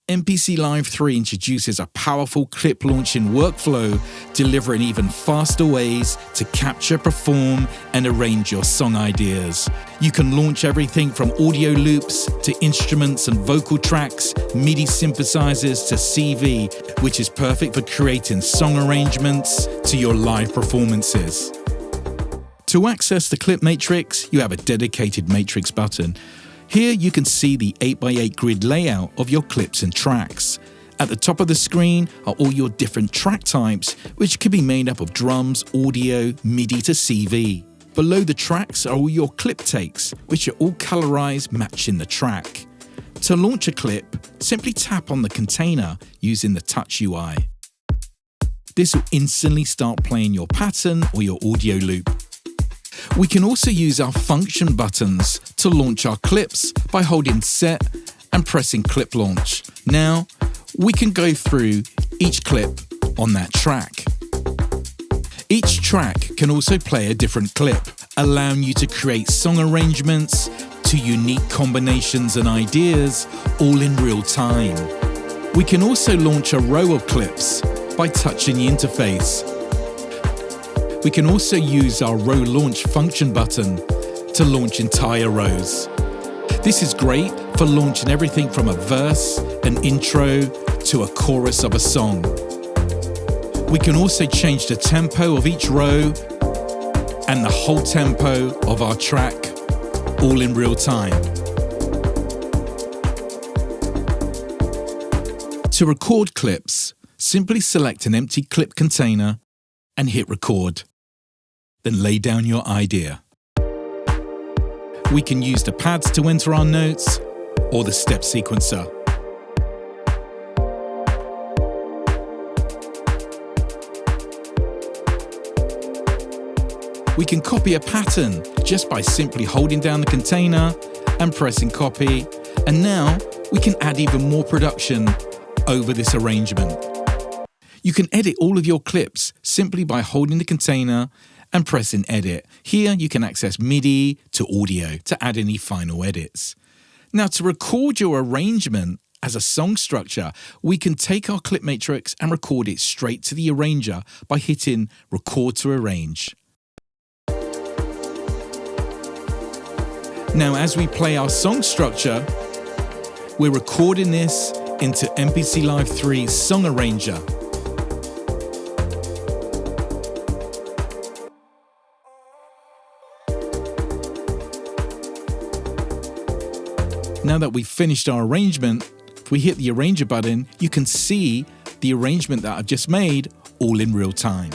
MPC Live 3 introduces a powerful clip launching workflow, delivering even faster ways to capture, perform, and arrange your song ideas. You can launch everything from audio loops to instruments and vocal tracks, MIDI synthesizers to CV, which is perfect for creating song arrangements to your live performances. To access the clip matrix, you have a dedicated matrix button. Here you can see the 8x8 grid layout of your clips and tracks. At the top of the screen are all your different track types, which can be made up of drums, audio, MIDI to CV. Below the tracks are all your clip takes, which are all colorized matching the track. To launch a clip, simply tap on the container using the Touch UI. This will instantly start playing your pattern or your audio loop. We can also use our function buttons to launch our clips by holding Set and pressing Clip Launch. Now, we can go through each clip on that track. Each track can also play a different clip, allowing you to create song arrangements to unique combinations and ideas, all in real time. We can also launch a row of clips by touching the interface. We can also use our row launch function button to launch entire rows. This is great for launching everything from a verse, an intro, to a chorus of a song. We can also change the tempo of each row and the whole tempo of our track, all in real time. To record clips, simply select an empty clip container and hit record. Then lay down your idea. We can use the pads to enter our notes or the step sequencer. We can copy a pattern just by simply holding down the container and pressing copy. And now we can add even more production over this arrangement. You can edit all of your clips simply by holding the container and pressing edit. Here you can access MIDI to audio to add any final edits. Now, to record your arrangement as a song structure, we can take our clip matrix and record it straight to the arranger by hitting record to arrange. Now, as we play our song structure, we're recording this into MPC Live 3's Song Arranger. Now that we've finished our arrangement, if we hit the arranger button, you can see the arrangement that I've just made all in real time.